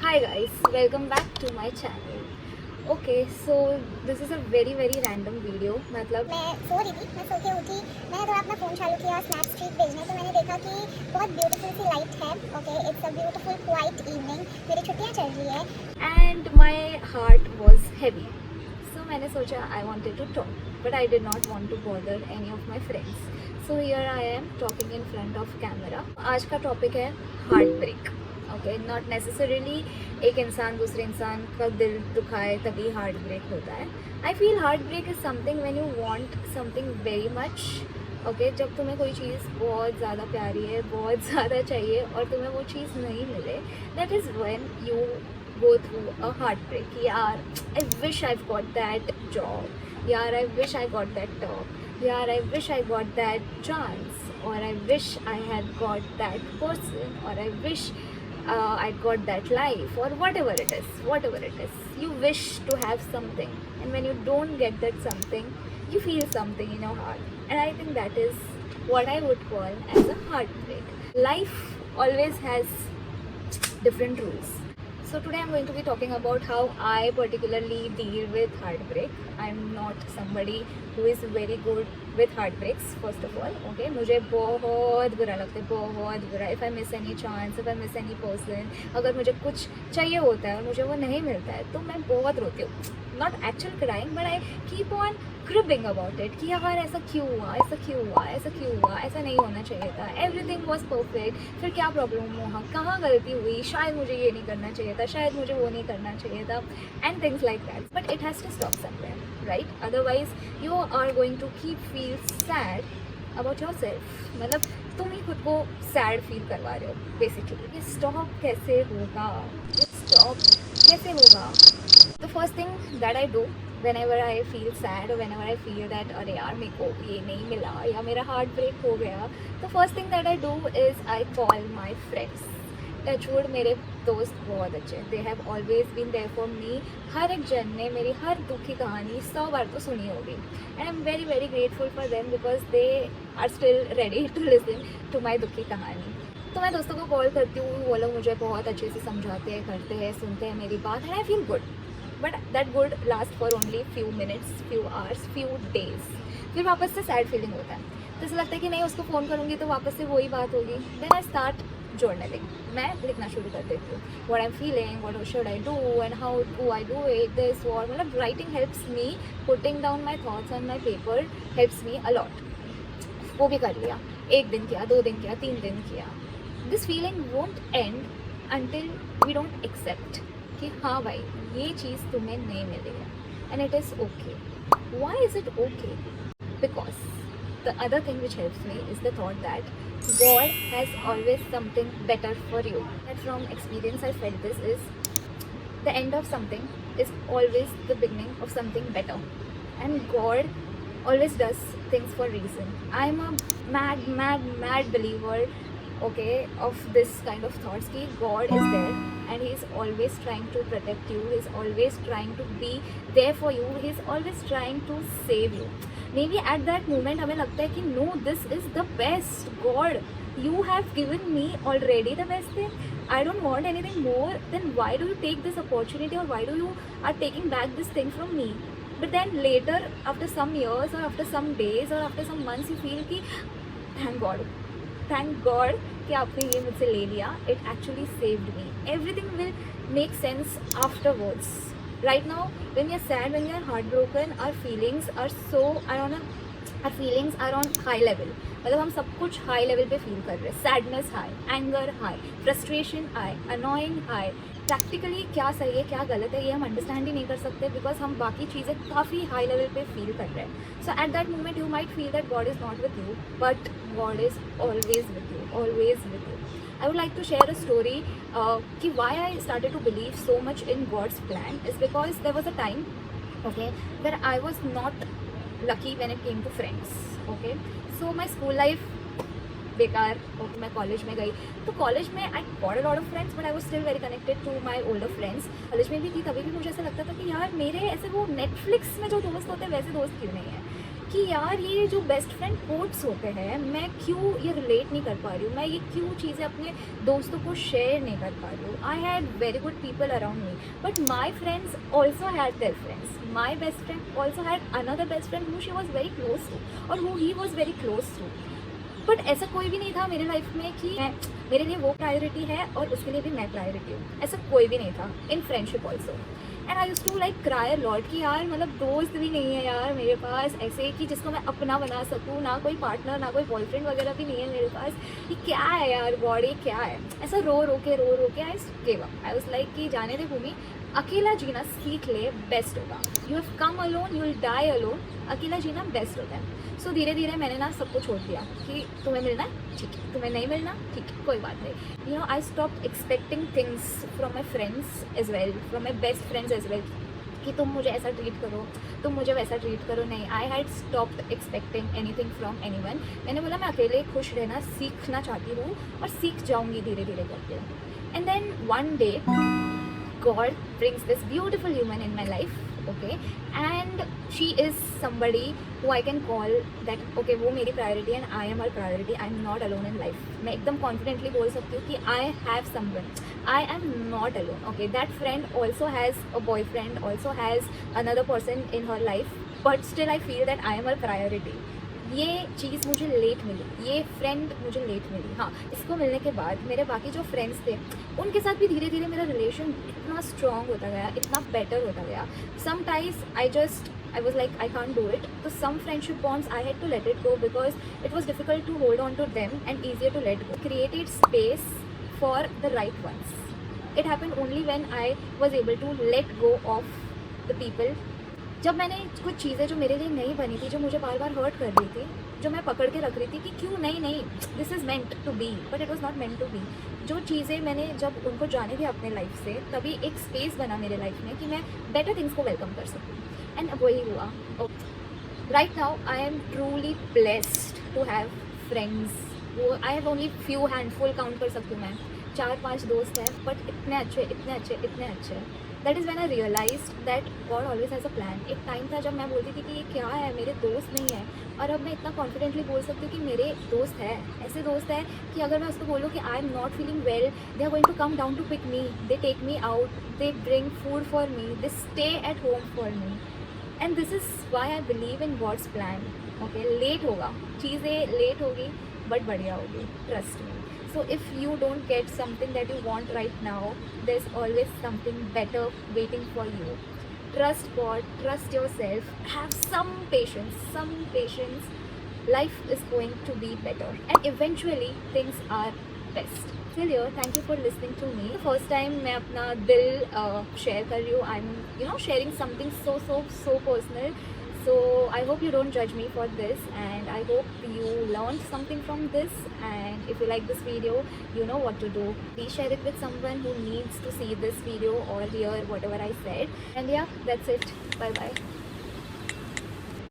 Hi guys, welcome back to my channel. Okay, so this is a very random video. मतलब मैं सो रही थी, मैं सो के उठी, मैंने थोड़ा अपना फ़ोन चालू किया स्नैप स्ट्रीक भेजने, तो मैंने देखा कि बहुत ब्यूटीफुल सी लाइट है. Okay, it's a beautiful quite evening. मेरी छुट्टियाँ चल रही है. and my heart was heavy. So मैंने सोचा I wanted to talk, but I did not want to bother any of my friends. So here I am talking in front of camera. आज का topic है heartbreak. Okay, not necessarily एक इंसान दूसरे इंसान का दिल दुखाए तभी हार्ट ब्रेक होता है. I feel heartbreak is something when you want something very much. Okay, जब तुम्हें कोई चीज़ बहुत ज़्यादा प्यारी है, बहुत ज़्यादा चाहिए और तुम्हें वो चीज़ नहीं मिले, that is when you go through a heart break. यार I wish I got that job, यार I wish I got that talk, यार I wish I got that chance, और I wish I had got that person, और I विsh I got that life, or whatever it is. You wish to have something, and when you don't get that something, you feel something in your heart, and I think that is what I would call as a heartbreak. Life always has different rules. So today I'm going to be talking about how I particularly deal with heartbreak. I'm not somebody who is very good with heartbreaks, first of all. Okay, मुझे बहुत बुरा लगता है, बहुत बुरा. If I miss any chance, if I miss any person, अगर मुझे कुछ चाहिए होता है और मुझे वो नहीं मिलता है तो मैं बहुत रोती हूँ. Not actual crying, but I keep on cribbing about it कि यार ऐसा क्यों हुआ, ऐसा क्यों हुआ, ऐसा क्यों हुआ, ऐसा नहीं होना चाहिए था. Everything was perfect. फिर क्या प्रॉब्लम हुआ, कहाँ गलती हुई, शायद मुझे ये नहीं करना चाहिए था, शायद मुझे वो नहीं करना चाहिए था, and things like that. But it has to stop somewhere, right? Otherwise you are going to keep feel sad about yourself. मतलब तुम ही खुद को सैड फील करवा रहे हो बेसिकली. ये स्टॉप कैसे होगा, ये स्टॉप कैसे होगा? The first thing that I do whenever I feel sad, or whenever I feel that अरे यार मेरे को ये नहीं मिला या मेरा हार्ट ब्रेक हो गया, the first thing that I do is I call my friends. Touch wood मेरे दोस्त बहुत अच्छे, they have always been there for me. हर एक जन ने मेरी हर दुख की कहानी 100 बार तो सुनी होगी, and I am very grateful for them because they are still ready to listen to my दुख की कहानी. तो मैं दोस्तों को कॉल करती हूँ, वो लोग मुझे बहुत अच्छे से समझाते हैं, करते हैं, सुनते हैं मेरी बात, and I feel good. But that good last for only few minutes, few hours, few days. फिर वापस से सैड फीलिंग होता है, तो ऐसा लगता है कि नहीं उसको फ़ोन करूँगी तो वापस से वही बात होगी. Then I start journaling. मैं लिखना शुरू कर देती हूँ. What I'm feeling, what should I do, and how do I do it, this what. मतलब writing helps me, putting down my thoughts on my paper helps me a lot. वो भी कर लिया, 1 दिन किया, 2 दिन किया, 3 दिन किया. This feeling won't end until we don't accept कि हाँ भाई ये चीज़ तुम्हें नहीं मिली है, and it is okay. Why is it okay? Because the other thing which helps me is the thought that God has always something better for you. And from experience I felt this is the end of something is always the beginning of something better. And God always does things for a reason. I'm a mad believer, okay, of this kind of thoughts कि God is there and He is always trying to protect you. He is always trying to be there for you. He is always trying to save you. Maybe at that moment हमें लगता है कि no, this is the best. God, you have given me already the best thing. I don't want anything more. Then why do you take this opportunity, or why do you are taking back this thing from me? But then later, after some years or after some days or after some months, you feel कि thank God कि आपने ये मुझसे ले लिया. It actually saved me. Everything will make sense afterwards. Right now, when you're sad, when you're heartbroken, our feelings are so, our feelings are on high level. मतलब हम सब कुछ हाई लेवल पे फील कर रहे हैं. Sadness high, anger high, frustration high, annoying high. Practically क्या सही है क्या गलत है ये हम अंडरस्टैंड ही नहीं कर सकते बिकॉज हम बाकी चीज़ें काफ़ी हाई लेवल पे फील कर रहे हैं. So at that moment you might feel that God is not with you, but God is always with you, always with you. I would like to share a story कि why I started to believe so much in God's plan is because there was a time, okay, where I was not lucky when it came to friends. Okay, so my school life बेकार. Okay, मैं college में गई तो college में I got a lot of friends, but I was still very connected to my older friends. College में भी थी तभी भी मुझे ऐसा लगता था कि यार मेरे ऐसे वो नेटफ्लिक्स में जो दोस्त होते हैं वैसे दोस्त क्यों नहीं है. कि यार ये जो बेस्ट फ्रेंड कोट्स होते हैं, मैं क्यों ये रिलेट नहीं कर पा रही हूँ, मैं ये क्यों चीज़ें अपने दोस्तों को शेयर नहीं कर पा रही हूँ. I had very good people around me, but my friends also had their friends. My best friend also had another best friend who she was very close to और who he was very close to. But ऐसा कोई भी नहीं था मेरे life में कि मेरे लिए वो प्रायोरिटी है और उसके लिए भी मैं प्रायोरिटी हूँ. ऐसा कोई भी नहीं था in friendship also. And I used to like cry lot कि यार मतलब दोस्त भी नहीं है यार मेरे पास ऐसे कि जिसको मैं अपना बना सकूँ, ना कोई पार्टनर ना कोई बॉयफ्रेंड वगैरह भी नहीं है मेरे पास. ये क्या है यार गॉड, ये क्या है. ऐसा रो रो के I give up. I was like कि जाने दे भूमि, अकेला जीना सीख ले, बेस्ट होगा. You have come alone, you will die alone. अकेला जीना बेस्ट होता है. सो धीरे धीरे मैंने ना सबको छोड़ दिया कि तुम्हें मिलना है ठीक है, तुम्हें नहीं मिलना ठीक है, कोई बात नहीं. You know I stop expecting things from my friends as well, from my best friends as well, कि तुम मुझे ऐसा ट्रीट करो, तुम मुझे वैसा ट्रीट करो. नहीं, I had stopped expecting anything from anyone. मैंने बोला मैं अकेले खुश रहना सीखना चाहती हूँ और सीख जाऊँगी धीरे धीरे करके. And then one day God brings this beautiful human in my life, okay, and she is somebody who I can call that okay वो मेरी priority and I am her priority. I am not alone in life. मैं एकदम confidently बोल सकती हूँ कि I have someone. I am not alone. Okay, that friend also has a boyfriend, also has another person in her life, but still I feel that I am her priority. ये चीज़ मुझे late मिली, ये friend मुझे late मिली. हाँ, इसको मिलने के बाद मेरे बाकी जो फ्रेंड्स थे उनके साथ भी धीरे धीरे मेरा रिलेशन इतना स्ट्रॉन्ग होता गया, इतना बेटर होता गया. Sometimes I was like I can't do it. So some friendship bonds I had to let it go because it was difficult to hold on to them and easier to let go. Created space for the right ones. It happened only when I was able to let go of the people. जब मैंने कुछ चीज़ें जो मेरे लिए नहीं बनी थी, जो मुझे बार बार हर्ट कर रही थी, जो मैं पकड़ के रख रही थी कि क्यों नहीं this is meant to be, but it was not meant to be. जो चीज़ें मैंने जब उनको जाने दी अपने लाइफ से, तभी एक स्पेस बना मेरे लाइफ में कि मैं बेटर थिंग्स को वेलकम कर सकूँ. एंड वही हुआ. Right now I am truly blessed to have friends. वो I have only few handful count कर सकती हूँ मैं. 4-5 दोस्त हैं, बट इतने अच्छे. That is when I realised that God always has a plan. एक टाइम था जब मैं बोलती थी कि ये क्या है, मेरे दोस्त नहीं है, और अब मैं इतना कॉन्फिडेंटली बोल सकती हूँ कि मेरे दोस्त हैं. ऐसे दोस्त हैं कि अगर मैं उसको बोलूँ कि I am not feeling well, they are going to come down to pick me, they take me out, they bring food for me, they stay at home for me. And this is why I believe in God's plan. Okay, late होगा, चीज़ें late होगी but बढ़िया होगी, trust me. So if you don't get something that you want right now, there's always something better waiting for you. Trust God, trust yourself, have some patience. Life is going to be better and eventually things are best. Till here, thank you for listening to me. First time मैं अपना दिल share कर रही हूँ. I'm sharing something so personal. So I hope you don't judge me for this, and I hope you learned something from this. And if you like this video, you know what to do. Please share it with someone who needs to see this video or hear whatever I said. And yeah, that's it. Bye bye.